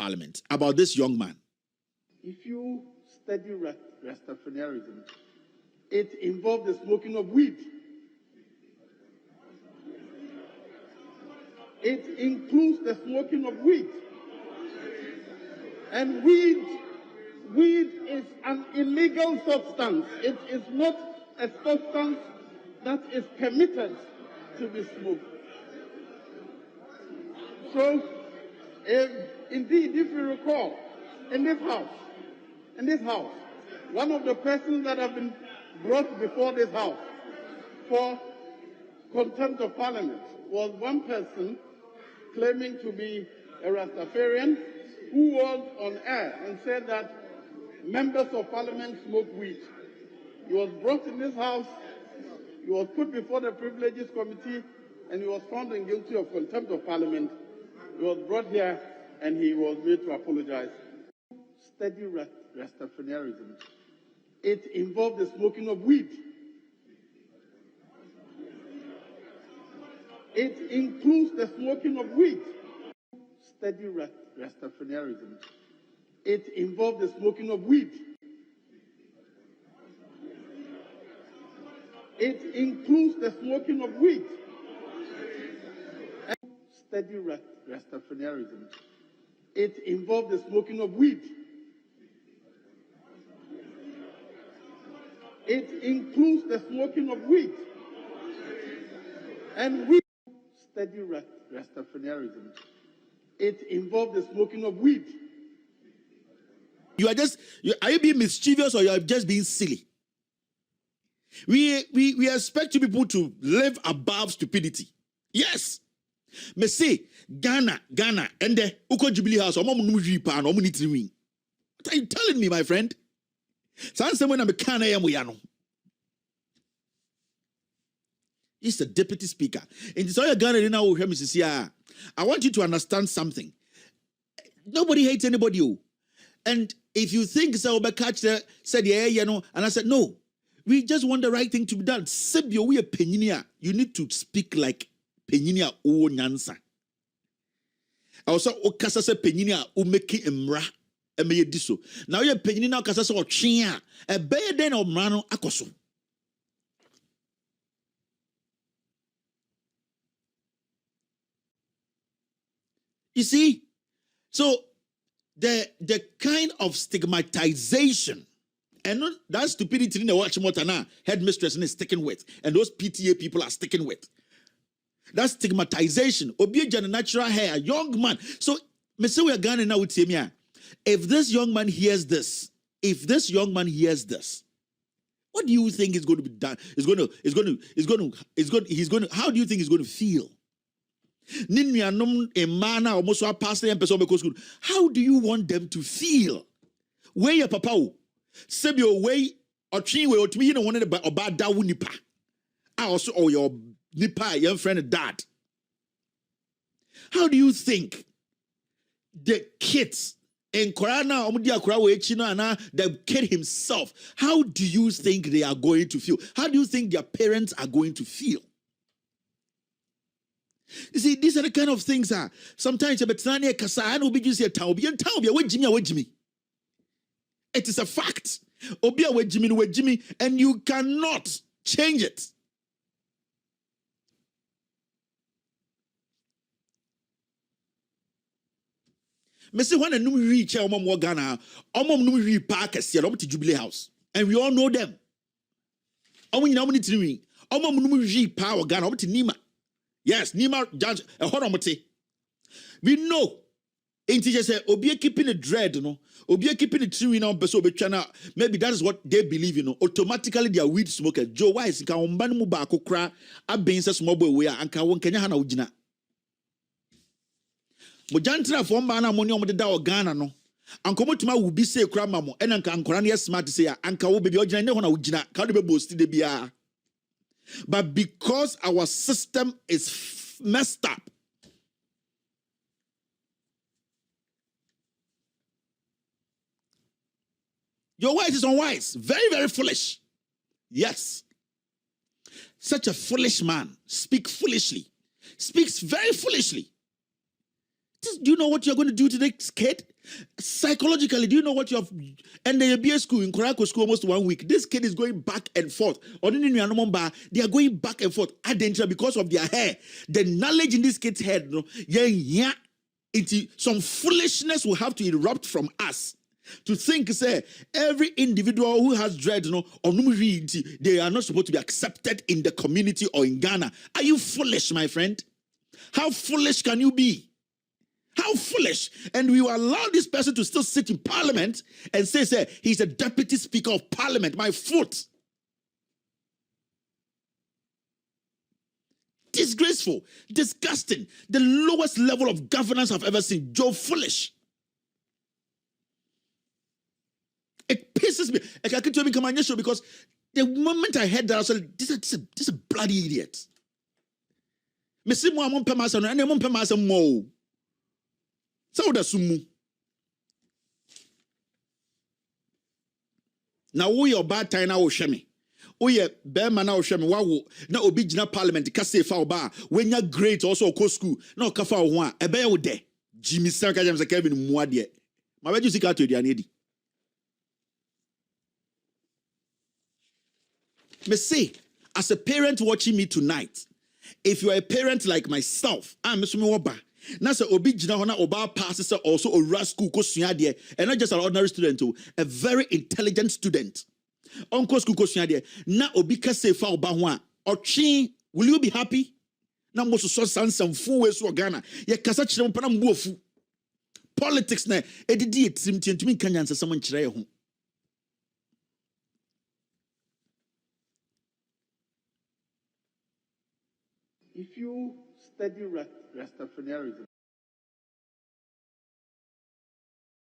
Parliament about this young man. If you study Rastafarianism, it involves the smoking of weed. It includes the smoking of weed. And weed is an illegal substance. It is not a substance that is permitted to be smoked. So, indeed, if you recall, in this house, one of the persons that have been brought before this house for contempt of parliament was one person claiming to be a Rastafarian who was on air and said that members of parliament smoke weed. He was brought in this house, he was put before the privileges committee, and he was found guilty of contempt of parliament. He was brought here and he was made to apologize. Study Rastafarianism. It involves the smoking of weed. It includes the smoking of weed. Study Rastafarianism. It involves the smoking of weed. It includes the smoking of weed. Study Rastafarianism. It involves the smoking of weed. It includes the smoking of weed. And weed. Study Rastafarianism. It involves the smoking of weed. Are you being mischievous or you are just being silly? We expect people to live above stupidity. Yes. Me say Ghana, and the Uko Jubilee House, what are you telling me, my friend? He's the deputy speaker. And it's all your Ghana now will hear me say, I want you to understand something. Nobody hates anybody. And if you think so, said, yeah, you know, and I said, no, we just want the right thing to be done. Sebio, we a peninia. You need to speak like peninia o nyansa. I also okasa se peninia o meki emra emeye diso. Now you peninia okasa se o chia e be den o mrano akoso. You see, so the kind of stigmatization and that stupidity in the watch motana headmistress is sticking with, and those PTA people are sticking with. That stigmatization, obi natural hair, young man. So, me say we are going now with him here. If this young man hears this, what do you think is going to be done? He's going to. How do you think he's going to feel? How do you want them to feel? Where your papa? Sebio way or tree way or to me, you don't want it about that nipa. I also or your nipa, your friend dad. How do you think the kids in Korana Omudia Korawe China, the kid himself, how do you think they are going to feel? How do you think their parents are going to feel? You see, these are the kind of things that sometimes Enkasa and Obiji Jimmy. It is a fact. Obia Jimmy, and you cannot change it. Messi when a new reach Ghana, Numi Park as Jubilee House. And we all know them. Numi Power Ghana, Nima. Yes, Nima judge a horomote. We know. Ain't just say Obia keeping a dread, no? Obia keeping a tree now, maybe that is what they believe, you know. Automatically they are weed smoker. Joe Wise can umbanu bako kra abinsa small boy where and can Kenya hana ujina. Mojantra from bana money on the Dow Ghana no. Ankomotuma will be say cramamo and Ankorania smart to say Anka will be ojina ujina, can't be boasted the bia. But because our system is messed up, your wise is unwise. Very, very foolish. Yes. Such a foolish man. Speaks very foolishly. Do you know what you're going to do to this kid? Psychologically, do you know what you have? And the ABS school in Korako school almost 1 week. This kid is going back and forth. They are going back and forth. Because of their hair. The knowledge in this kid's head, some foolishness will have to erupt from us. To think, say, every individual who has dread, they are not supposed to be accepted in the community or in Ghana. Are you foolish, my friend? How foolish can you be? How foolish. And we will allow this person to still sit in parliament and say, he's a deputy speaker of parliament. My foot. Disgraceful, disgusting. The lowest level of governance I've ever seen. Joe foolish. It pisses me. I can't tell me come on your show because the moment I heard that, I was like, this is a bloody idiot. Me say mo amon pe masa no, ene mo pe masa mo. So da sumu. Na wo your bad time na wo hwe me. Wo ye be ma na wo hwe me wa wo na obi gina parliament ka say fa oba when you great also go school na o ka fa wo ho a ebe ye wo de. Jimmy Sanka James Kevin muade. Ma beju sika to aduane di. Me say, as a parent watching me tonight, if you are a parent like myself, I'm Mr. Oba. Now, so obi jina hona oba passes also a rascal kosua de, and not just an ordinary student, a very intelligent student. Uncle school kosua de. Na obi ka say fa oba ho a, ochi, will you be happy? Na mo so some fool we so Ghana. Ye kasa kire mo pa na mo ofu. Politics na edidi etim tientumi kan yansa someone kire ye ho. If you study Rastafarianism,